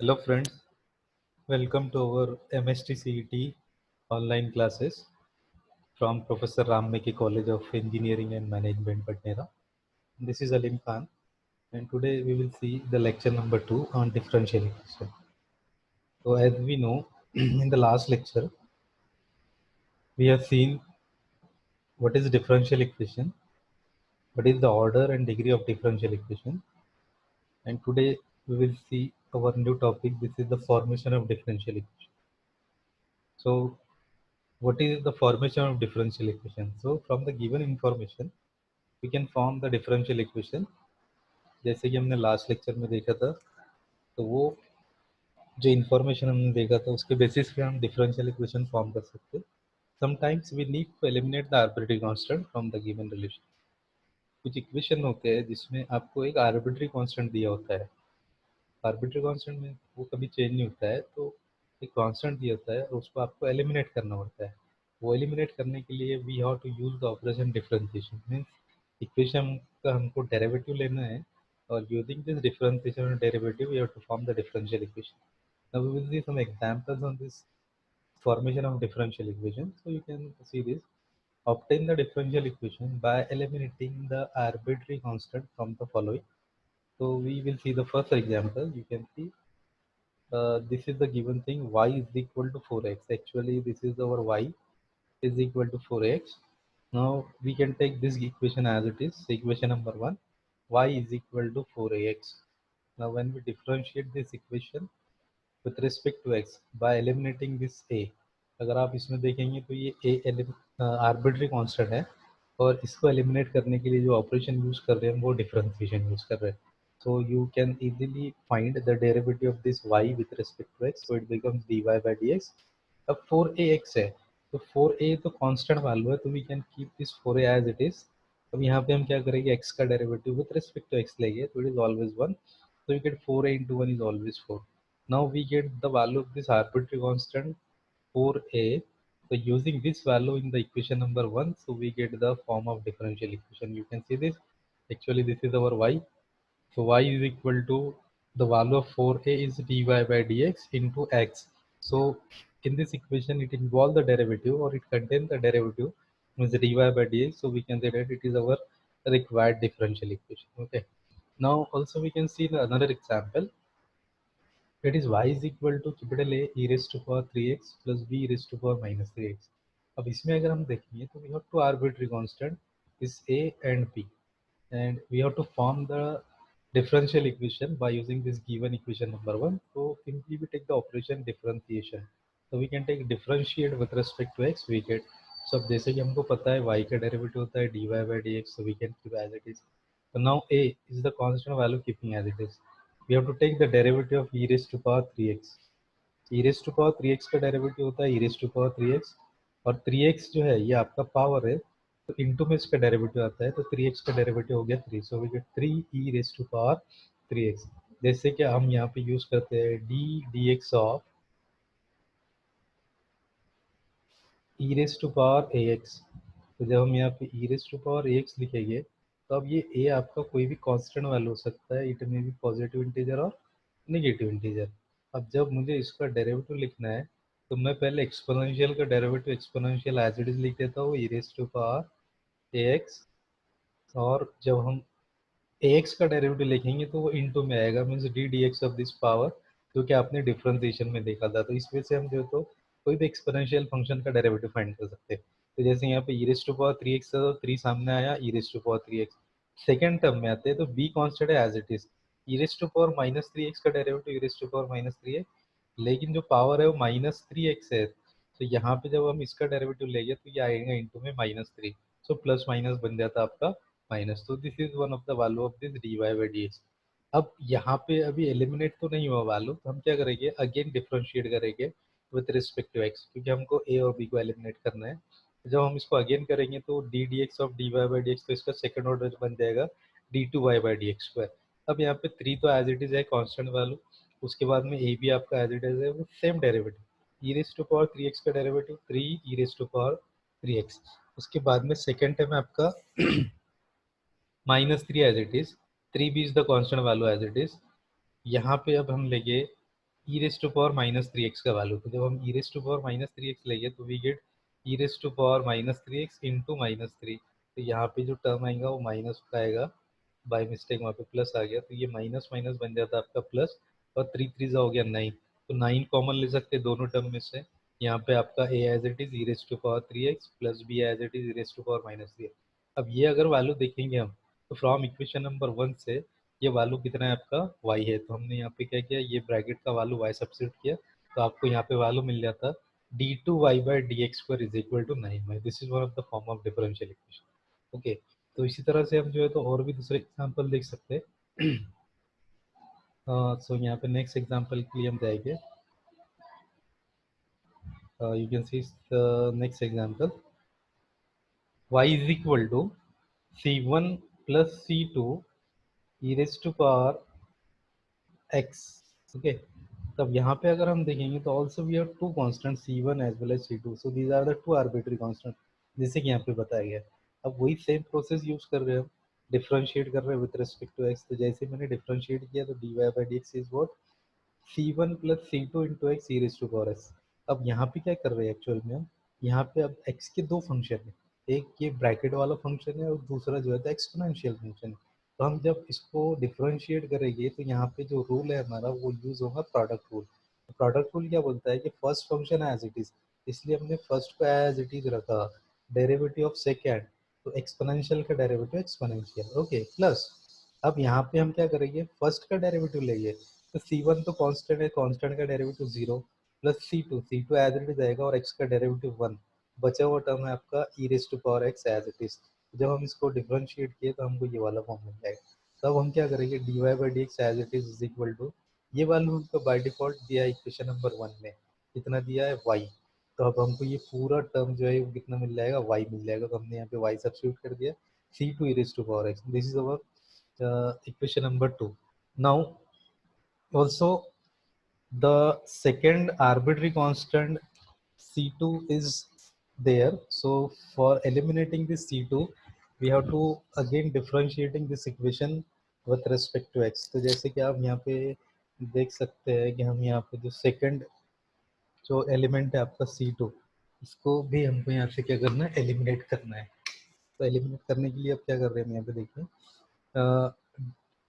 Hello friends, welcome to our MSTCET online classes from Professor Rammeki College of Engineering and Management, Patnera. This is Alim Khan and today we will see the lecture number 2 on differential equation. So as we know, in the last lecture, we have seen what is differential equation, what is the order and degree of differential equation, and today we will see our new topic. This is the formation of differential equation. So what is the formation of differential equation? So from the given information we can form the differential equation. जैसे कि हमने last lecture में देखा था, तो वो जो information हमने देखा था उसके बेसिस पे हम डिफरेंशियल इक्वेशन फॉर्म कर सकते हैं. Sometimes we need to eliminate the arbitrary constant from the given relation. कुछ इक्वेशन होते हैं जिसमें आपको एक आर्बिट्री कांस्टेंट दिया होता है. आर्बिट्री कांस्टेंट में वो कभी चेंज नहीं होता है, तो एक कांस्टेंट दिया होता है और उसको आपको एलिमिनेट करना पड़ता है. वो एलिमिनेट करने के लिए we have to use the operation differentiation. Means equation का हमको डेरिवेटिव लेना है और यूजिंग दिस डिफरेंशिएशन और derivative we have to form the differential equation. Now we will see some examples on this formation of differential equation. So you can see this. Obtain the differential equation by eliminating the arbitrary constant from the following. So we will see the first example. You can see this is the given thing, y is equal to 4x. Actually this is our y is equal to 4x. Now we can take this equation as it is. So equation number 1, y is equal to 4ax. Now when we differentiate this equation with respect to x by eliminating this a, अगर आप इसमें देखेंगे तो ये a arbitrary constant है और इसको eliminate करने के लिए जो ऑपरेशन यूज कर रहे हैं वो डिफरेंशिएशन यूज कर रहे हैं. So you can easily find the derivative of this y with respect to x. So it becomes dy by dx. अब 4ax है, तो 4a तो कांस्टेंट वैल्यू है, तो we can keep this 4a as it is. अब यहाँ पे हम क्या करेंगे, x का derivative with respect to x लेंगे, तो it is always 1. So you get 4a into 1 is always 4. Now we get the value of this arbitrary constant 4a. So using this value in the equation number 1, so we get the form of differential equation. You can see this. Actually this is our y. So y is equal to the value of 4a is dy by dx into x. So in this equation it involves the derivative or it contains the derivative is dy by dx. So we can say that it is our required differential equation. Okay. Now also we can see the another example. That is y is equal to capital A e raised to power 3x plus b e raised to power minus 3x. अब इसमें अगर हम देखेंगे तो we have two arbitrary constant is a and b, and we have to form the differential equation by using this given equation number 1. So simply we take the operation differentiation. So we can take differentiate with respect to x, we get. So अब जैसे कि हमको पता है y का derivative होता है dy by dx, so we can keep as it is. So now a is the constant value keeping as it is. We have to take the derivative of e raised to power 3x. e raised to power 3x का derivative होता है e raised to power 3x, और 3x जो है ये आपका power है, तो इनटू में इसका डेरिवेटिव आता है, तो 3x का डेरिवेटिव हो गया 3. So we get 3 e raised to power 3x. जैसे कि हम यहाँ पे यूज करते हैं dx of e raised to power ax. तो जब हम यहाँ पे e raised to power ax लिखेंगे तो अब ये a आपका कोई भी कांस्टेंट वैल्यू हो सकता है. इट में भी पॉजिटिव इंटीजर और नेगेटिव इंटीजर. अब जब मुझे इसका डेरिवेटिव लिखना है तो मैं पहले एक्सपोनेंशियल का derivative exponential as it is लिख देता हूँ e raised to power ax, और जब हम ax का डेरिवेटिव लिखेंगे तो वो इनटू में आएगा, means D D x of this power, जो कि आपने डिफरेंशिएशन में देखा था. तो इस वजह से हम जो तो कोई भी एक्सपोनेंशियल फंक्शन का डेरिवेटिव फाइंड कर सकते हैं. तो जैसे यहाँ पे e raised to power 3x था, तो 3 सामने आया, e raised to power 3x. Second term में आते हैं तो b कांस्टेंट है as it is. e raised to power minus 3x का derivative e raised to power minus 3x, लेकिन जो पावर है वो माइनस 3x है, तो यहाँ पे जब हम इसका डेरिवेटिव लेंगे तो ये आएगा इंटू में -3. सो प्लस माइनस बन जाता है आपका माइनस. तो this is one of the value of this dy by dx. अब यहाँ पे अभी एलिमिनेट तो नहीं हुआ वैल्यू, तो हम क्या करेंगे, अगेन डिफरेंशिएट करेंगे विथ रिस्पेक्ट टू x, क्योंकि हमको a और b को एलिमिनेट करना है. जब हम इसको अगेन करेंगे तो D D x of dy by dx, तो इसका सेकंड ऑर्डर बन जाएगा d2y by dx स्क्वायर. अब यहाँ पे 3 तो एज इट इज है कांस्टेंट वैल्यू, उसके बाद में a भी आपका एज इट इज है वो same derivative. e raised to power 3x का derivative 3 e raised to power 3x. उसके बाद में सेकेंड टर्म है आपका -3 as it is, 3 B is the constant value as it is. यहाँ पे अब हम लेंगे e raise to power minus three x का वैल्यू। तो जब हम e raise to power minus three x लेंगे तो we get e raise to power minus three x into minus three. तो यहाँ पे जो टर्म आएगा वो माइनस का आएगा, बाय मिस्टेक वहाँ पे प्लस आ गया, तो ये माइनस माइनस बन जाता है आपका प्लस, और थ्री थ्री हो गया नाइन, तो नाइन कॉमन ले सकते हैं दोनों टर्म में से। यहाँ पे आपका A as it is e raise to power three x plus B as it is e raise to power minus three. अब ये अगर वैल्यू देखेंगे हम, तो फ्रॉम इक्वेशन नंबर वन से ये वैल्यू कितना है आपका y है, तो हमने यहाँ पे क्या किया, ये ब्रैकेट का वैल्यू y सब्स्टिट्यूट किया, तो आपको यहाँ पे वैल्यू मिल जाता d two y by d x square is equal to nine. This is one of the form of differential equation. Okay, तो इसी तरह से हम जो है तो और भी दूसरे एग्जाम्पल देख सकते हैं। सो यहाँ पे नेक्स्ट एग्जाम्पल के लिए हम जाएंगे। You can see next example, y is equal to c1 plus c2 e raised to power x। Okay, तब यहाँ पे अगर हम देखेंगे तो also we have two constant c1 as well as c2, so these are the two arbitrary constant, जैसे कि यहाँ पे बताया गया। अब वही सेम प्रोसेस यूज कर रहे हैं हम, डिफरेंशिएट कर रहे हैं विद रिस्पेक्ट टू x। तो जैसे मैंने डिफरेंशिएट किया तो dy by dx is what, c1 plus c2 into x e raise to power x. अब यहाँ पे क्या कर रहे हैं एक्चुअल में हम, यहाँ पे अब x के दो फंक्शन है, एक ये ब्रैकेट वाला फंक्शन है और दूसरा जो है एक्सपोनेंशियल फंक्शन है। तो हम जब इसको डिफरेंशिएट करेंगे तो यहाँ पे जो रूल है हमारा वो यूज होगा प्रोडक्ट रूल। प्रोडक्ट रूल क्या बोलता है कि first function as it is, इसलिए हमने फर्स्ट को एज इट इज रखा, डेरिवेटिव ऑफ सेकेंड, तो एक्सपोनेंशियल का डेरिवेटिव एक्सपोनेंशियल। ओके, प्लस अब यहाँ पे हम क्या करेंगे, फर्स्ट का डेरिवेटिव लेंगे, तो c1 तो कांस्टेंट है, कांस्टेंट का derivative zero, plus c2 as it is आएगा और x का डेरिवेटिव वन, बचा हुआ टर्म है आपका e raise to power x as it is. जब हम इसको डिफरेंशिएट किए तो हमको ये वाला फॉर्म मिल जाएगा। तब हम क्या करेंगे, d y by d x as it is equal to, ये वैल्यू हमको बाय डिफॉल्ट दिया है इक्वेशन नंबर वन में, कितना दिया है y। तो अब हमको ये पूरा टर्म जो है वो कितना मिल जाएगा, y मिल जाएगा, तो हमने यहाँ पे y सब्स्टिट्यूट कर दिया, c2 e raised to power x, this is our equation number 2. Now also the second arbitrary constant c2 is there, so for eliminating this c2 we have to again differentiating this equation with respect to x। तो जैसे कि आप यहाँ पे देख सकते हैं कि हम यहाँ पे जो सेकंड जो एलिमेंट है आपका c2, इसको भी हमको यहाँ से क्या करना है, एलिमिनेट करना है। तो एलिमिनेट करने के लिए अब क्या कर रहे हैं हम यहाँ पे देखिए,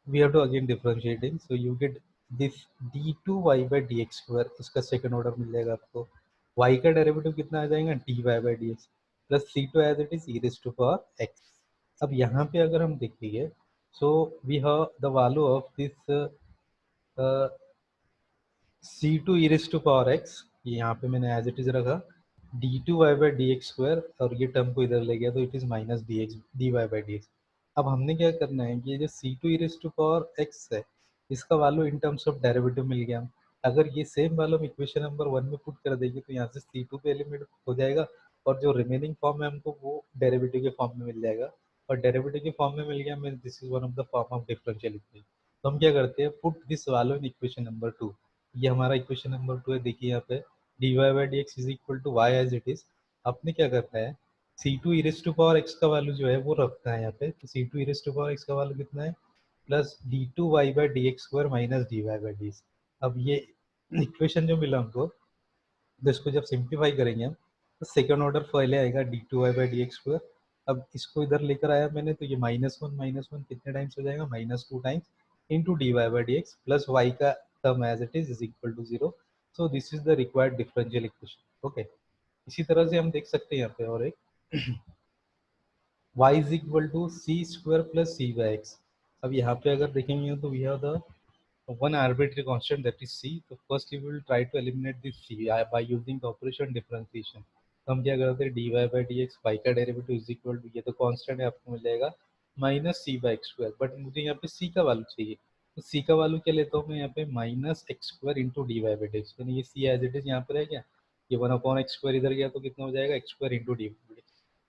we have to again differentiating, so you get this d2y by dx square, इसका सेकंड ऑर्डर मिल जाएगा आपको, y का डेरिवेटिव कितना आ जाएगा, dy by dx plus c2 as it is e raised to power x। अब यहाँ पे अगर हम देखेंगे, so we have the value of this c2 e raised to power x, ये यहाँ पे मैंने एज इट इज रखा, d2y by dx स्क्वायर, और ये टर्म को इधर ले गया तो it is minus dx dy by dx। अब हमने क्या करना है कि ये जो c2 e raised to power x है, इसका value in terms of derivative मिल गया। अगर ये सेम वैल्यू हम इक्वेशन नंबर वन में पुट कर देंगे तो यहाँ से c2 पे एलिमिनेट हो जाएगा, और जो रिमेनिंग फॉर्म है हमको वो डेरिवेटिव के फॉर्म में मिल जाएगा, और डेरिवेटिव के फॉर्म में मिल गया, mean this is one of the form of differential equation. तो हम क्या करते हैं, put this value in equation number two. ये हमारा इक्वेशन नंबर टू है, देखिए यहाँ पे dy by dx is equal to y as it is. आपने क्या करना है, c2 e raised to power x का वैल्यू जो है वो रखना है यहाँ पे, तो c2 e raised to power x का वैल्यू कितना है, plus d2y by dx square minus dy by dx। अब ये इक्वेशन जो मिला हमको, तो इसको जब सिंप्लीफाई करेंगे हम, तो सेकंड ऑर्डर पहले आएगा d2y by dx स्क्वायर। अब इसको इधर लेकर आया मैंने, तो ये माइनस वन कितने टाइम्स हो जाएगा, minus two times into d y by d x plus y का term as it is equal to zero. So this is the required differential equation. Okay, इसी तरह से हम देख सकते हैं यहाँ पे और एक y is equal to C square plus c by x. अब यहाँ पे अगर देखेंगे तो we have the one arbitrary constant, that is c। तो first we will try to eliminate this c by using the operation differentiation। तो हम क्या करते हैं, dy by dx, y का डेरिवेटिव इज इक्वल टू, ये तो कांस्टेंट है, आपको मिल जाएगा minus c by x square, but मुझे यहाँ पे c का वैल्यू चाहिए, तो c का वैल्यू क्या लेता हूँ मैं यहाँ पे, minus x square into d y by d x, यानी ये c एज इट इज यहाँ पर है क्या, ये वन अपॉन एक्स स्क्वायर इधर गया तो कितना हो जाएगा, x square into d y by.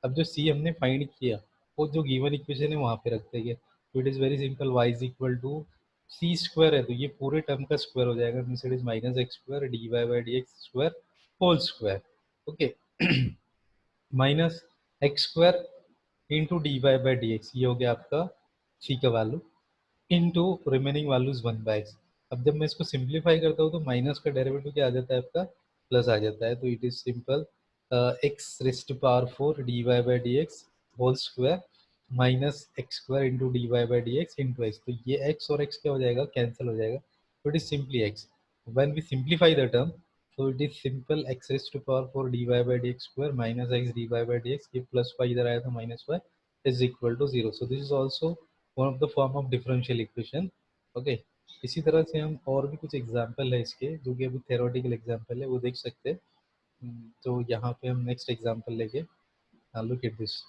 अब जो c हमने फाइंड किया वो जो गिवन इक्वेशन है वहाँ पे रख देंगे, तो it is very simple, y is equal to C square है तो ये पूरे टर्म का स्क्वायर हो जाएगा, means it is minus x square d y by d x square whole square. Okay, minus x square into d y by d x, ये हो गया आपका सी का value, into remaining values one by x. अब जब मैं इसको simplify करता हूँ तो माइनस का डेरिवेटिव क्या आ जाता है आपका, प्लस आ जाता है। तो it is simple x raised to power 4 d y by d x whole square minus x square into d y by d x into x. तो ये एक्स और एक्स क्या हो जाएगा, कैंसिल हो जाएगा। तो it is simply x. When we simplify the term, so it is simple x raised to power 4 dy by dx square minus x dy by dx, ये plus y इधर आया तो minus y is equal to 0. So this is also one of the form of differential equation. Okay. इसी तरह से हम और भी कुछ एग्जाम्पल है इसके, जो कि अभी थेरोटिकल एग्जाम्पल है, वो देख सकते हैं। तो यहाँ पे हम नेक्स्ट एग्जाम्पल लेके look at this.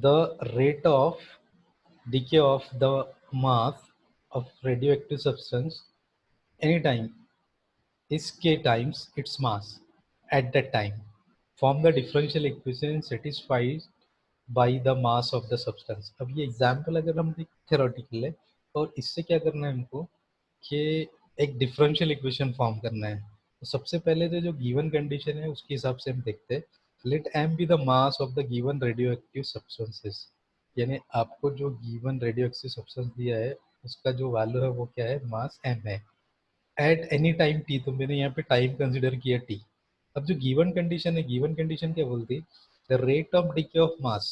The rate of decay of the mass of radioactive substance anytime is k times its mass at that time. Form the differential equation satisfied by the mass of the substance. अब ये example अगर हम theoretical है, और इससे क्या करना है हमको कि एक डिफरेंशियल इक्वेशन फॉर्म करना है। तो सबसे पहले तो जो गिवन कंडीशन है उसके हिसाब से हम देखते हैं। Let m be the mass of the given radioactive substances, यानी आपको जो गिवन रेडियो एक्टिव सब्सटेंस दिया है उसका जो वैल्यू है वो क्या है, मास एम है, एट एनी टाइम टी। तो मैंने यहाँ पे टाइम कंसिडर किया टी। अब जो गिवन कंडीशन है, गिवन कंडीशन क्या बोलती है, the rate of decay of mass.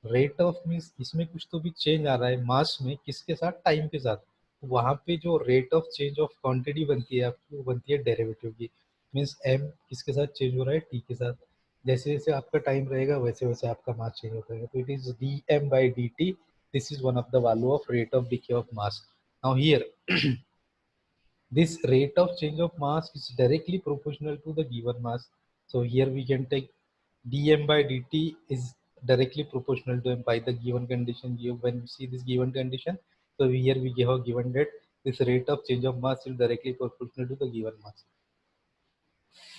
Rate of means इसमें कुछ तो भी चेंज आ रहा है मास में, किसके साथ, टाइम के साथ। तो वहाँ पे जो rate of change of quantity बनती है आपकी, वो बनती है डेरिवेटिव की। मीन्स एम किसके साथ चेंज हो रहा है, टी के साथ। जैसे जैसे आपका टाइम रहेगा वैसे वैसे आपका मास चेंज होता है। तो it is d m by d t, this is one of the value of rate of decay of mass. Now here this rate of change of mass is directly proportional to the given mass. So here we can take dm by dt is directly proportional to m by the given condition. When we see this given condition, so here we have given that this rate of change of mass is directly proportional to the given mass.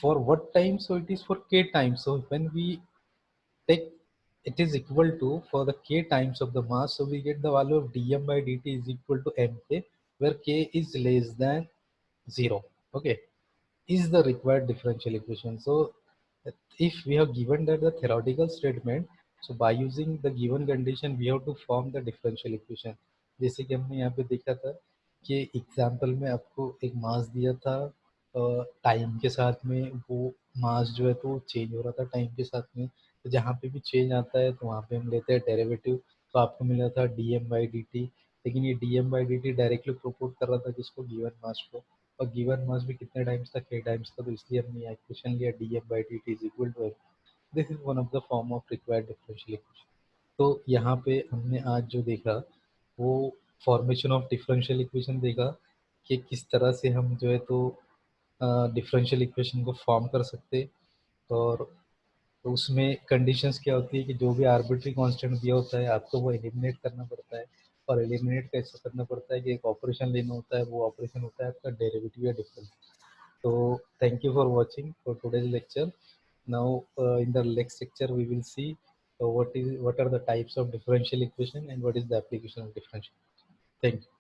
For what time? So it is for k times. So when we take, it is equal to, for the k times of the mass, so we get the value of dm by dt is equal to mk, where k is less than 0. Okay, is the required differential equation. So if we have given that the theoretical statement, so by using the given condition we have to form the differential equation. जैसे कि हमने यहाँ पे देखा था कि example में आपको एक मास दिया था, टाइम के साथ में वो मास जो है तो चेंज हो रहा था टाइम के साथ में। तो जहाँ पे भी चेंज आता है तो वहाँ पे हम लेते हैं डेरिवेटिव। तो आपको मिला था d m by d t, लेकिन ये d m by d t directly प्रोपोर्ट कर रहा था किसको, गिवन मास को। और गिवन मास भी कितने टाइम्स था, के टाइम्स था। तो इसलिए हमने यहाँ इक्वेशन लिया d m by d t is equal to f. This is one of the form of required differential equation. तो यहाँ पे हमने आज जो देखा वो फॉर्मेशन ऑफ डिफरेंशियल इक्वेशन देखा, कि किस तरह से हम जो है तो डिफरेंशियल इक्वेशन को फॉर्म कर सकते। और तो उसमें कंडीशंस क्या होती है कि जो भी आर्बिट्री कांस्टेंट दिया होता है आपको वो एलिमिनेट करना पड़ता है। और एलिमिनेट कैसे करना पड़ता है कि एक ऑपरेशन लेना होता है, वो ऑपरेशन होता है आपका डेरिवेटिव या difference. So thank you for watching for today's lecture. Now in the next lecture we will see what are the types of differential equation and what is the application of differential. Thank you.